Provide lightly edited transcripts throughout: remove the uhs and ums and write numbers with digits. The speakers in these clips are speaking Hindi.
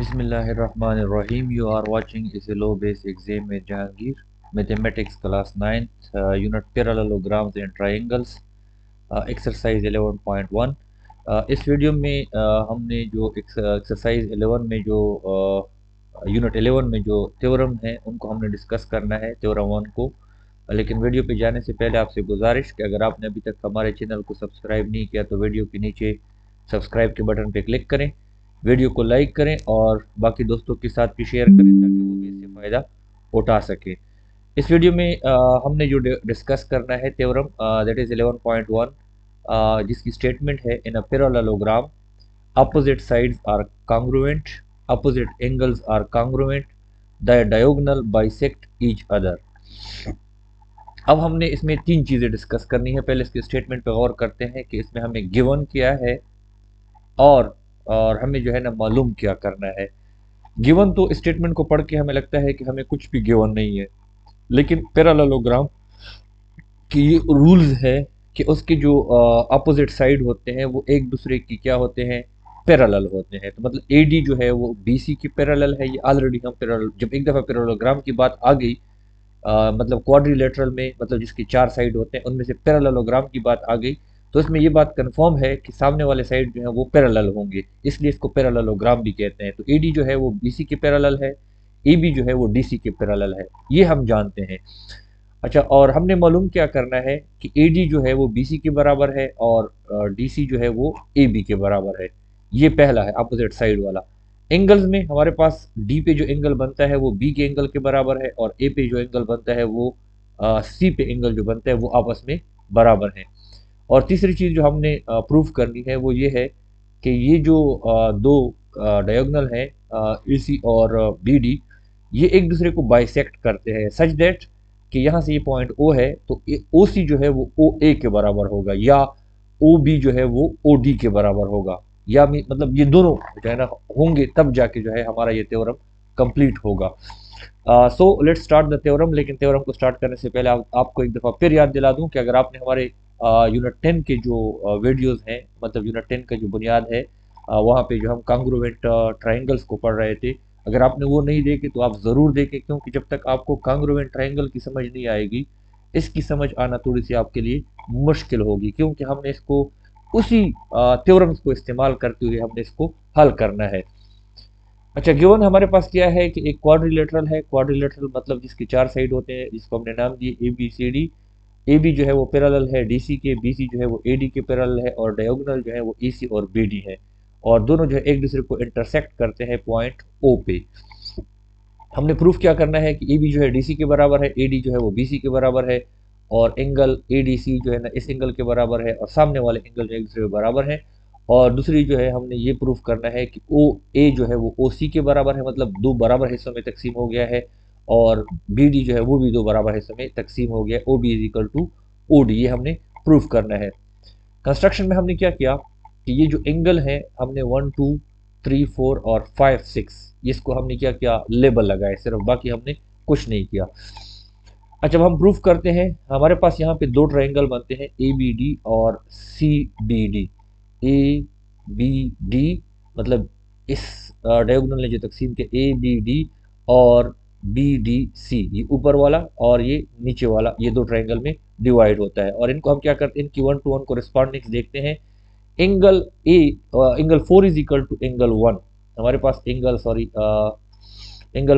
Bismillahirrahmanirrahim. You are watching SLO based exam with Jahangir. Mathematics class 9th unit parallelograms and triangles exercise 11.1. इस वीडियो में हमने जो एक्सरसाइज 11 में जो यूनिट 11 में जो थ्योरम है उनको हमने डिस्कस करना है, थ्योरम 1 को। लेकिन वीडियो पे जाने से पहले आपसे गुजारिश कि अगर आपने अभी तक हमारे चैनल को सब्सक्राइब नहीं किया तो वीडियो के नीचे सब्सक्राइब के बटन पे क्लिक करें, वीडियो को लाइक करें और बाकी दोस्तों के साथ भी शेयर करें ताकि वो भी इससे फ़ायदा उठा सकें। इस वीडियो में हमने जो डिस्कस करना है थ्योरम दैट इज़ 11.1, जिसकी स्टेटमेंट है in a parallelogram opposite sides are congruent, opposite angles are congruent, the diagonal bisect each other। अब हमने इसमें तीन चीज़ें डिस्कस करनी है। पहले इसके स्टेटमेंट पे गौर करते हैं कि इसमें हमें गिवन क्या है और हमें जो है ना मालूम क्या करना है। गिवन तो स्टेटमेंट को पढ़ के हमें लगता है कि हमें कुछ भी गिवन नहीं है, लेकिन पैरेललोग्राम की ये रूल्स है कि उसके जो अपोजिट साइड होते हैं वो एक दूसरे की क्या होते हैं, पैरेलल होते हैं। तो मतलब AD जो है वो BC की पैरेलल है। ये ऑलरेडी हम पैरेलल, जब एक दफ़ा पैरेललोग्राम की बात आ गई, मतलब क्वाड्रिलेटरल में, मतलब जिसकी चार साइड होते हैं उनमें से पैरेललोग्राम की बात आ गई, तो इसमें ये बात कंफर्म है कि सामने वाले साइड जो है वो पैरेलल होंगे, इसलिए इसको पैरेललोग्राम भी कहते हैं। तो AD जो है वो BC के पैरेलल है, AB जो है वो DC के पैरेलल है, ये हम जानते हैं। अच्छा, और हमने मालूम क्या करना है कि AD जो है वो BC के बराबर है और DC जो है वो AB के बराबर है। ये पहला है अपोजिट साइड वाला। एंगल्स में हमारे पास D पे जो एंगल बनता है वो B के एंगल के बराबर है और A पे जो एंगल बनता है वो C पे एंगल जो बनता है वो आपस में बराबर है। और तीसरी चीज़ जो हमने प्रूव करनी है वो ये है कि ये जो दो डायगोनल हैं AC और BD, ये एक दूसरे को बाइसेक्ट करते हैं सच दैट कि यहाँ से ये पॉइंट O है तो OC जो है वो OA के बराबर होगा, या OB जो है वो OD के बराबर होगा, या मतलब ये दोनों जो है ना होंगे, तब जाके जो है हमारा ये थ्योरम कंप्लीट होगा। So let's start the theorem. लेकिन थ्योरम को स्टार्ट करने से पहले आपको एक दफ़ा फिर याद दिला दूं कि अगर आपने हमारे यूनिट 10 के जो वीडियोस हैं, मतलब यूनिट 10 का जो बुनियाद है, वहाँ पे जो हम कांग्रुएंट ट्राइंगल्स को पढ़ रहे थे, अगर आपने वो नहीं देखे तो आप ज़रूर देखें, क्योंकि जब तक आपको कांग्रुएंट ट्राइंगल की समझ नहीं आएगी, इसकी समझ आना थोड़ी सी आपके लिए मुश्किल होगी, क्योंकि हमने इसको उसी थ्योरम्स को इस्तेमाल करते हुए हमने इसको हल करना है। अच्छा, गिवन हमारे पास क्या है कि एक क्वाड्रिलेटरल है। क्वाड्रिलेटरल मतलब जिसके चार साइड होते हैं, जिसको हमने नाम दिए ABCD। AB जो है वो पैरेलल है DC के, BC जो है वो AD के पैरेलल है और डायगोनल जो है वो EC और BD है, और दोनों जो है एक दूसरे को इंटरसेक्ट करते हैं पॉइंट O पे। हमने प्रूफ क्या करना है कि AB जो है DC के बराबर है, AD जो है वो BC के बराबर है, और एंगल ADC जो है ना इस एंगल के बराबर है, और सामने वाले एंगल जो एक दूसरे के बराबर है। और दूसरी जो है हमने ये प्रूफ करना है कि OA जो है वो OC के बराबर है, मतलब दो बराबर हिस्सों में तकसीम हो गया है, और BD जो है वो भी दो बराबर हिस्सों में तकसीम हो गया है, OB is equal to OD। ये हमने प्रूफ करना है। कंस्ट्रक्शन में हमने क्या किया कि ये जो एंगल है हमने 1 2 3 4 और 5 6, इसको हमने क्या किया, लेबल लगाए सिर्फ, बाकी हमने कुछ नहीं किया। अच्छा, जब हम प्रूफ करते हैं, हमारे पास यहाँ पे दो ट्रायंगल बनते हैं ABD और CBD। ABD मतलब इस डायगोनल ने जो तकसीम के ABD और BDC, ये ऊपर वाला और ये नीचे वाला, ये दो ट्रायंगल में डिवाइड होता है। और इनको हम क्या करते हैं, इनकी 1 to 1 कोरेस्पॉन्डिंग्स देखते हैं। Angle A angle 4 is equal to angle 1। हमारे पास एंगल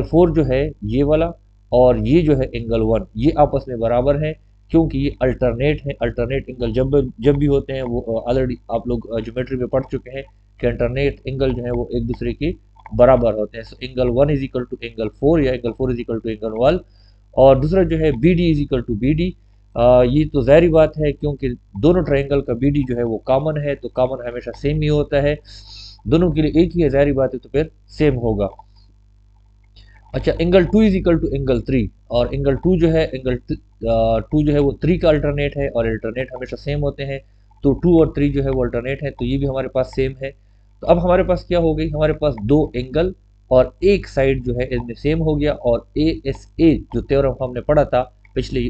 4 जो है ये वाला, और ये जो है एंगल 1, ये आपस में बराबर है, क्योंकि ये अल्टरनेट है। अल्टरनेट एंगल जब भी होते हैं वो ऑलरेडी आप लोग ज्योमेट्री में पढ़ चुके हैं कि अल्टरनेट एंगल जो है वो एक दूसरे के बराबर होते हैं। So angle 1 is equal to angle 4, या angle 4 is equal to angle 1। और दूसरा जो है BD is equal to BD। ये तो ज़ाहिर बात है, क्योंकि दोनों ट्रायंगल का BD जो है वो कॉमन है, तो कॉमन हमेशा सेम ही होता है, दोनों के लिए एक ही है, ज़ाहिर बात है, तो फिर सेम होगा। अच्छा, angle 2 is equal to angle 3, और एंगल 2 जो है, एंगल 2 जो है वो 3 का अल्टरनेट है, और अल्टरनेट हमेशा सेम होते हैं, तो 2 और 3 जो है वो अल्टरनेट है, तो ये भी हमारे पास सेम है। तो अब हमारे पास क्या हो गई, हमारे पास दो एंगल और एक साइड जो है इनमें सेम हो गया, और ASA जो थ्योरम हमने पढ़ा था पिछले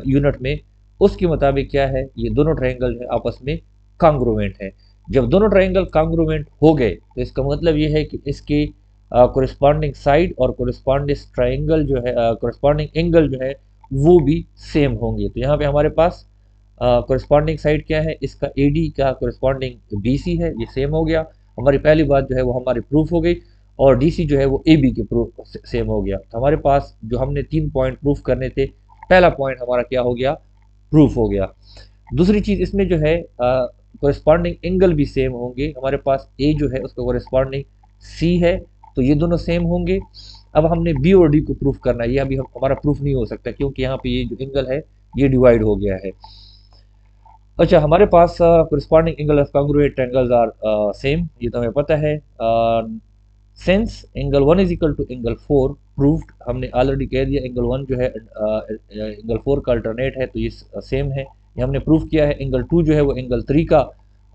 यूनिट में, उसके मुताबिक क्या है, ये दोनों ट्रायंगल है आपस में कांग्रुएंट है। जब दोनों ट्राइंगल कांग्रुएंट हो गए तो इसका मतलब ये है कि इसके कोरिस्पॉन्डिंग साइड और कोरिस्पॉन्डिंग ट्राइंगल जो है, कोरिस्पॉन्डिंग एंगल जो है वो भी सेम होंगे। तो यहाँ पे हमारे पास कोरिस्पॉन्डिंग साइड क्या है, इसका AD का कोरिस्पॉन्डिंग BC है, ये सेम हो गया। हमारी पहली बात जो है वो हमारी प्रूफ हो गई, और DC जो है वो AB के प्रूफ सेम हो गया। तो हमारे पास जो हमने 3 पॉइंट प्रूफ करने थे, पहला पॉइंट हमारा क्या हो गया, प्रूफ हो गया। दूसरी चीज़ इसमें जो है कोरिस्पॉन्डिंग एंगल भी सेम होंगे। हमारे पास A जो है उसका कोरिस्पॉन्डिंग C है, तो ये दोनों सेम होंगे। अब हमने B और D को प्रूफ करना है, ये अभी हमारा प्रूफ नहीं हो सकता क्योंकि यहाँ पे ये जो एंगल है ये डिवाइड हो गया है। अच्छा, हमारे पास corresponding angle of congruent triangles are same, ये तो हमें पता है। since angle 1 is equal to angle 4 proved, हमने ऑलरेडी कह दिया एंगल 1 जो है एंगल 4 का अल्टरनेट है, तो ये सेम है, ये हमने प्रूफ किया है। एंगल 2 जो है वो एंगल 3 का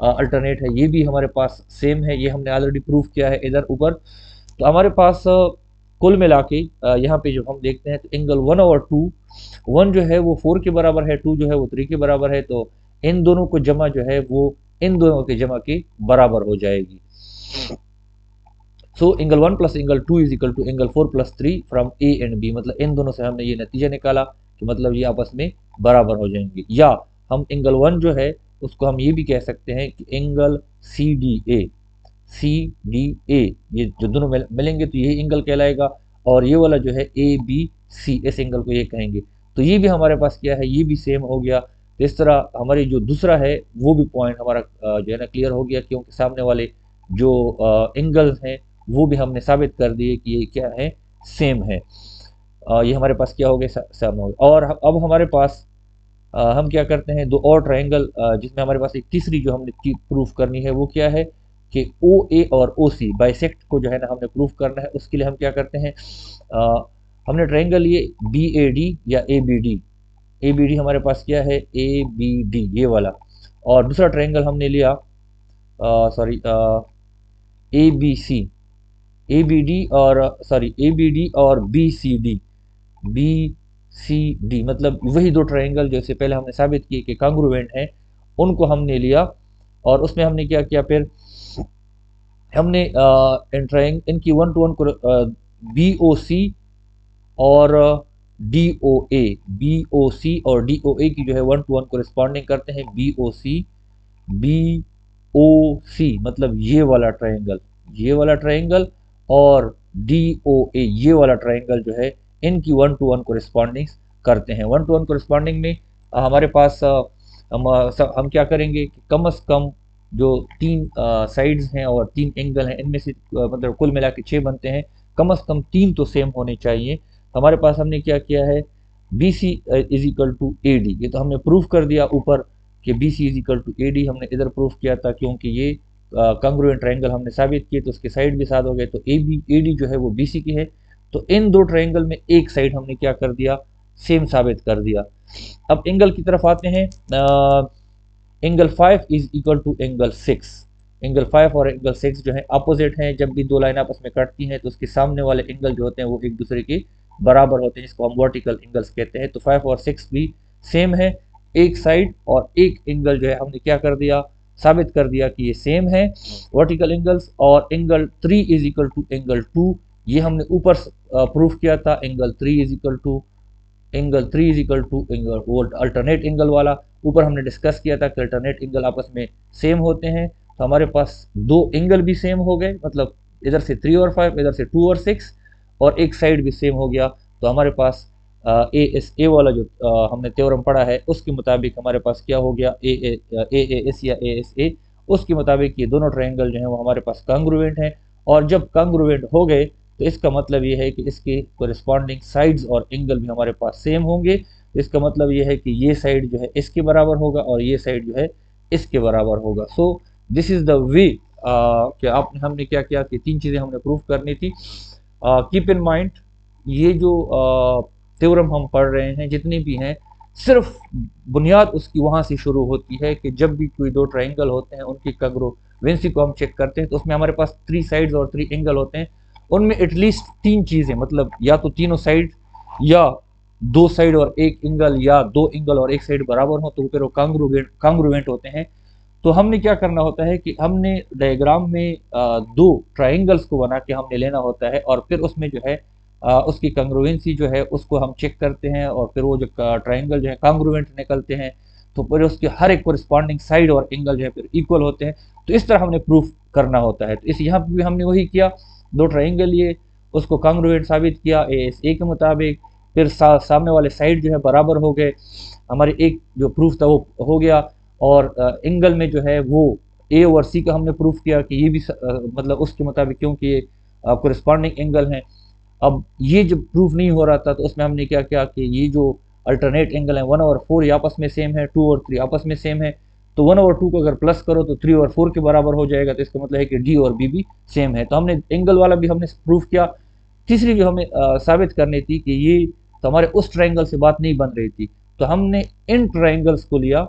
अल्टरनेट है, ये भी हमारे पास सेम है, ये हमने ऑलरेडी प्रूफ किया है इधर ऊपर। तो हमारे पास कुल मिला के यहाँ पे जब हम देखते हैं तो एंगल 1 और 2, 1 जो है वो 4 के बराबर है, 2 जो है वो 3 के बराबर है, तो इन दोनों को जमा जो है वो इन दोनों के जमा के बराबर हो जाएगी। So angle 1 plus angle 2 is equal to angle 4 plus 3 from A and B, मतलब इन दोनों से हमने ये नतीजा निकाला कि मतलब ये आपस में बराबर हो जाएंगे। या हम एंगल 1 जो है उसको हम ये भी कह सकते हैं कि एंगल CDA, ये जो दोनों मिलेंगे तो यही एंगल कहलाएगा, और ये वाला जो है ABC, इस एंगल को ये कहेंगे। तो ये भी हमारे पास क्या है, ये भी सेम हो गया। तो इस तरह हमारी जो दूसरा है वो भी पॉइंट हमारा जो है ना क्लियर हो गया, क्योंकि सामने वाले जो एंगल्स हैं वो भी हमने साबित कर दिए कि ये क्या है, सेम है। ये हमारे पास क्या हो गया, सेम हो गया। और अब हमारे पास हम क्या करते हैं, दो और ट्राइंगल, जिसमें हमारे पास एक तीसरी जो हमने प्रूफ करनी है वो क्या है कि OA और OC बाइसेक्ट को जो है ना हमने प्रूफ करना है। उसके लिए हम क्या करते हैं, हमने ट्राइंगल लिए BAD या ABD हमारे पास क्या है, ABD ये वाला, और दूसरा ट्राइंगल हमने लिया सॉरी ABC, ABD और BCD, मतलब वही दो ट्राइंगल जैसे पहले हमने साबित किए कि कांग्रुएंट हैं, उनको हमने लिया। और उसमें हमने क्या किया, फिर हमने इनकी 1 to 1 BOC और BOC और DOA की जो है 1 to 1 कोरिस्पॉन्डिंग करते हैं। BOC मतलब ये वाला ट्राइंगल और DOA ये वाला ट्राइंगल जो है इनकी 1 to 1 कोरिस्पॉन्डिंग करते हैं। 1 to 1 कोरिस्पॉन्डिंग में हमारे पास हम क्या करेंगे कि कम से कम जो 3 साइड्स हैं और 3 एंगल हैं, इनमें से मतलब कुल मिला के 6 बनते हैं, कम से कम 3 तो सेम होने चाहिए। हमारे पास हमने क्या किया है, BC is equal to AD, ये तो हमने प्रूफ कर दिया ऊपर कि BC is equal to AD, हमने इधर प्रूफ किया था क्योंकि ये कांग्रुएंट ट्राइंगल हमने साबित किए, तो उसके साइड भी साथ हो गए, तो AD जो है वो BC की है। तो इन दो ट्राइंगल में एक साइड हमने क्या कर दिया, सेम साबित कर दिया। अब एंगल की तरफ आते हैं। Angle 5 is equal to angle 6, angle 5 और एंगल 6 जो है अपोजिट हैं। जब भी दो लाइन आपस में कटती हैं तो उसके सामने वाले एंगल जो होते हैं वो एक दूसरे के बराबर होते हैं, जिसको हम वर्टिकल एंगल्स कहते हैं। तो 5 और 6 भी सेम है, एक साइड और एक एंगल जो है हमने क्या कर दिया, साबित कर दिया कि ये सेम है वर्टिकल एंगल्स। और angle 3 is equal to angle 2, ये हमने ऊपर प्रूफ किया था। Angle 3 is equal to angle वो अल्टरनेट एंगल वाला ऊपर हमने डिस्कस किया था कि अल्टरनेट एंगल आपस में सेम होते हैं। तो हमारे पास दो एंगल भी सेम हो गए, मतलब इधर से 3 और 5, इधर से 2 और 6, और एक साइड भी सेम हो गया। तो हमारे पास ASA वाला जो हमने थ्योरम पढ़ा है उसके मुताबिक हमारे पास क्या हो गया, AAS या ASA, उसके मुताबिक ये दोनों ट्रायंगल जो हैं वो हमारे पास कांग्रुएंट हैं। और जब कांग्रुएंट हो गए तो इसका मतलब ये है कि इसके कोरिस्पॉन्डिंग साइड्स और एंगल भी हमारे पास सेम होंगे। तो इसका मतलब ये है कि ये साइड जो है इसके बराबर होगा और ये साइड जो है इसके बराबर होगा। So this is the way कि आपने हमने क्या किया कि 3 चीज़ें हमने प्रूफ करनी थी। कीप इन माइंड, ये जो थ्योरम हम पढ़ रहे हैं जितनी भी हैं, सिर्फ बुनियाद उसकी वहाँ से शुरू होती है कि जब भी कोई दो ट्रायंगल होते हैं उनकी कांग्रुएंसी को हम चेक करते हैं तो उसमें हमारे पास 3 साइड्स और 3 एंगल होते हैं। उनमें एटलीस्ट 3 चीज़ें, मतलब या तो तीनों साइड या 2 साइड और 1 एंगल या 2 एंगल और 1 साइड बराबर हो तो फिर वो कांग्रुएंट होते हैं। तो हमने क्या करना होता है कि हमने डायग्राम में दो ट्राइंगल्स को बना के हमने लेना होता है, और फिर उसमें जो है उसकी कंग्रुएंसी जो है उसको हम चेक करते हैं, और फिर वो जो ट्राइंगल जो है कांग्रुएंट निकलते हैं, तो फिर उसके हर एक कोरिस्पॉन्डिंग साइड और एंगल जो है फिर इक्वल होते हैं। तो इस तरह हमने प्रूफ करना होता है। तो इस यहाँ पे भी हमने वही किया, दो ट्राइंगल लिए, उसको कांग्रुएंट साबित किया ए के मुताबिक, फिर सामने वाले साइड जो है बराबर हो गए, हमारे एक जो प्रूफ था वो हो गया। और एंगल में जो है वो ए और सी का हमने प्रूफ किया कि ये भी मतलब उसके मुताबिक, क्योंकि ये कोरिस्पॉन्डिंग एंगल हैं। अब ये जब प्रूफ नहीं हो रहा था तो उसमें हमने क्या किया कि ये जो अल्टरनेट एंगल है 1/4 ये आपस में सेम है, 2 और 3 आपस में सेम है, तो 1/2 को अगर प्लस करो तो 3 और 4 के बराबर हो जाएगा, तो इसका मतलब है कि डी और बी भी सेम है। तो हमने एंगल वाला भी हमने प्रूफ किया। तीसरी जो हमें साबित करनी थी कि ये तो हमारे उस ट्रायंगल से बात नहीं बन रही थी, तो हमने इन ट्रायंगल्स को लिया,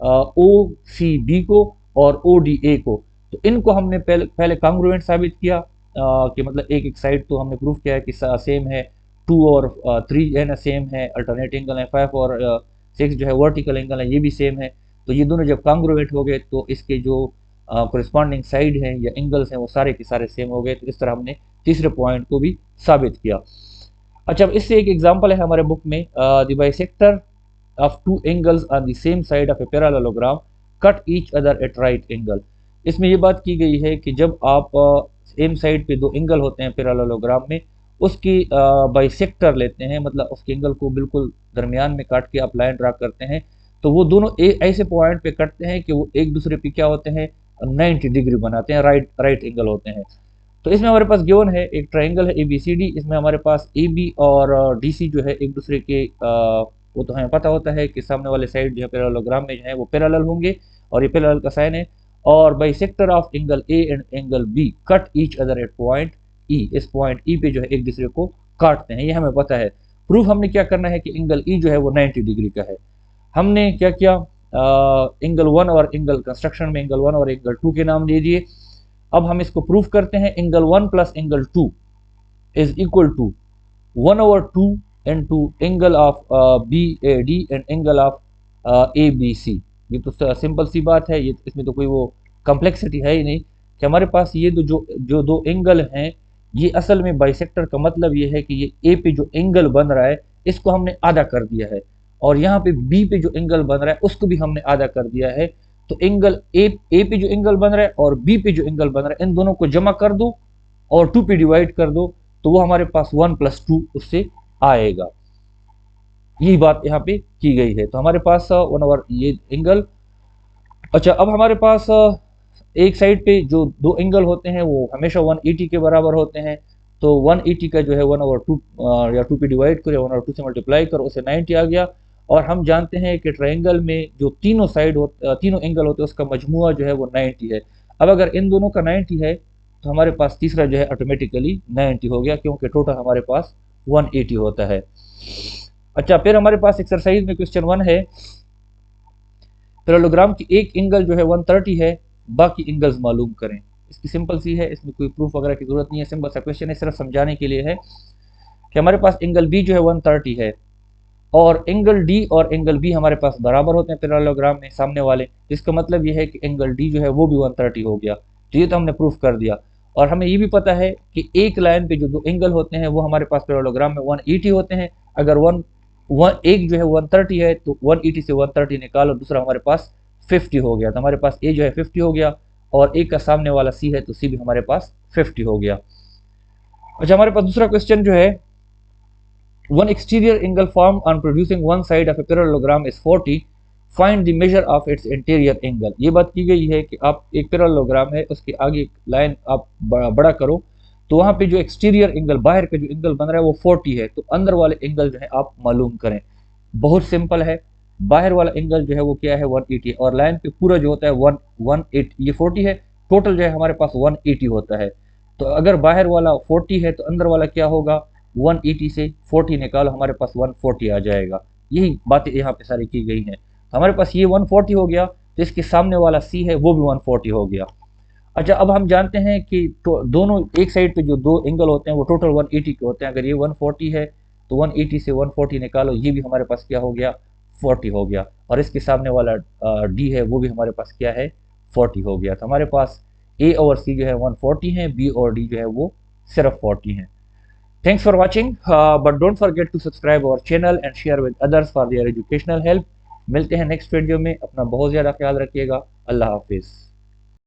ओ सी बी को और ओ डी ए को। तो इनको हमने पहले कांग्रुएंट साबित किया कि मतलब एक एक साइड तो हमने प्रूफ किया है कि सेम है, 2 और 3 है ना सेम है, अल्टरनेट एंगल है 5 और 6 जो है वर्टिकल एंगल है ये भी सेम है। तो ये दोनों जब कांग्रुएंट हो गए तो इसके जो कोरिस्पॉन्डिंग साइड हैं या एंगल्स हैं वो सारे के सारे सेम हो गए। तो इस तरह हमने तीसरे पॉइंट को भी साबित किया। अच्छा, अब इससे एक एग्जांपल है हमारे बुक में, the bisector of two angles on the same side of a parallelogram cut each other at right angle. इसमें ये बात की गई है कि जब आप सेम साइड पे दो एंगल होते हैं पैरेललोग्राम में, उसकी बाइसेक्टर लेते हैं, मतलब उसके एंगल को बिल्कुल दरमियान में काट के आप लाइन ड्रा करते हैं, तो वो दोनों ऐसे पॉइंट पे कटते हैं कि वो एक दूसरे पे क्या होते हैं, 90 डिग्री बनाते हैं, राइट एंगल होते हैं। तो इसमें हमारे पास गिवन है एक ट्रायंगल है ABCD, इसमें हमारे पास AB और DC जो है एक दूसरे के वो तो हमें पता होता है कि सामने वाले साइड जो है पैरेललोग्राम में जो है वो पैरेलल होंगे, और ये पैरेलल का साइन है। और bisector of angle A and angle B cut each other at point E, इस पॉइंट E पे जो है एक दूसरे को काटते हैं, ये हमें पता है। प्रूफ हमने क्या करना है कि एंगल E जो है वो 90 डिग्री का है। हमने क्या किया, एंगल 1 और एंगल कंस्ट्रक्शन में एंगल 1 और एंगल 2 के नाम दे दिए। अब हम इसको प्रूफ करते हैं, angle 1 plus angle 2 is equal to 1/2 into angle of BAD and angle of ABC। ये तो सिंपल सी बात है, ये इसमें तो कोई वो कॉम्प्लेक्सिटी है ही नहीं कि हमारे पास ये जो दो एंगल हैं, ये असल में बाइसेक्टर का मतलब ये है कि ये A पे जो एंगल बन रहा है इसको हमने आधा कर दिया है, और यहाँ पे B पे जो एंगल बन रहा है उसको भी हमने आधा कर दिया है। तो एंगल ए पे जो एंगल बन रहा है और बी पे जो एंगल बन रहा है इन दोनों को जमा कर दो और 2 पे डिवाइड कर दो, तो वो हमारे पास 1 + 2 उससे आएगा। यही बात यहाँ पे की गई है। तो हमारे पास 1/, ये एंगल। अच्छा, अब हमारे पास एक साइड पे जो दो एंगल होते हैं वो हमेशा 180 के बराबर होते हैं। तो 180 का जो है 1/2 या 2 पे डिवाइड करो या 1/2 से मल्टीप्लाई करो, उसे 90 आ गया। और हम जानते हैं कि ट्रायंगल में जो तीनों तीनों एंगल होते हैं उसका मजमुआ जो है वो 90 है। अब अगर इन दोनों का 90 है तो हमारे पास तीसरा जो है ऑटोमेटिकली 90 हो गया, क्योंकि टोटल हमारे पास 180 होता है। अच्छा, फिर हमारे पास एक्सरसाइज में क्वेश्चन 1 है, पैरेललोग्राम की एक एंगल जो है 130 है, बाकी एंगल्स मालूम करें। इसकी सिंपल सी है, इसमें कोई प्रूफ वगैरह की जरूरत नहीं है, सिंपल सा क्वेश्चन है, सिर्फ समझाने के लिए है कि हमारे पास एंगल बी जो है 130 है और एंगल डी और एंगल बी हमारे पास बराबर होते हैं पैरेललोग्राम में सामने वाले। इसका मतलब ये है कि एंगल डी जो है वो भी 130 हो गया। तो ये तो हमने प्रूफ कर दिया। और हमें ये भी पता है कि एक लाइन पे जो दो एंगल होते हैं वो हमारे पास पैरेललोग्राम में 180 होते हैं। अगर एक जो है 130 है तो 180 से 130 निकालो, दूसरा हमारे पास 50 हो गया। तो हमारे पास ए जो है 50 हो गया, और एक का सामने वाला सी है तो सी भी हमारे पास 50 हो गया। अच्छा, हमारे पास दूसरा क्वेश्चन जो है, one exterior angle formed on producing one side of a parallelogram is 40, find the measure of its interior angle। ये बात की गई है कि आप एक पैरेललोग्राम है उसके आगे एक लाइन आप बड़ा करो, तो वहाँ पे जो एक्सटीरियर एंगल बाहर का जो एंगल बन रहा है वो 40 है, तो अंदर वाले एंगल जो है आप मालूम करें। बहुत सिंपल है, बाहर वाला एंगल जो है वो क्या है 180 है, और लाइन पे पूरा जो होता है 180, ये 40 है, टोटल जो है हमारे पास 180 होता है। तो अगर बाहर वाला 40 है तो अंदर वाला क्या होगा, 180 से 40 निकालो, हमारे पास 140 आ जाएगा। यही बातें यहाँ पे सारी की गई हैं। तो हमारे पास ये 140 हो गया, तो इसके सामने वाला सी है वो भी 140 हो गया। अच्छा, अब हम जानते हैं कि तो दोनों एक साइड पे जो दो एंगल होते हैं वो टोटल 180 के होते हैं। अगर ये 140 है तो 180 से 140 निकालो, ये भी हमारे पास क्या हो गया, 40 हो गया। और इसके सामने वाला डी है वो भी हमारे पास क्या है, 40 हो गया। तो हमारे पास ए और सी जो है 140 हैं, बी और डी जो है वो सिर्फ 40 हैं। Thanks for watching, but don't forget to subscribe our channel and share with others for their educational help. मिलते हैं नेक्स्ट वीडियो में, अपना बहुत ज़्यादा ख्याल रखिएगा। अल्लाह हाफिज़।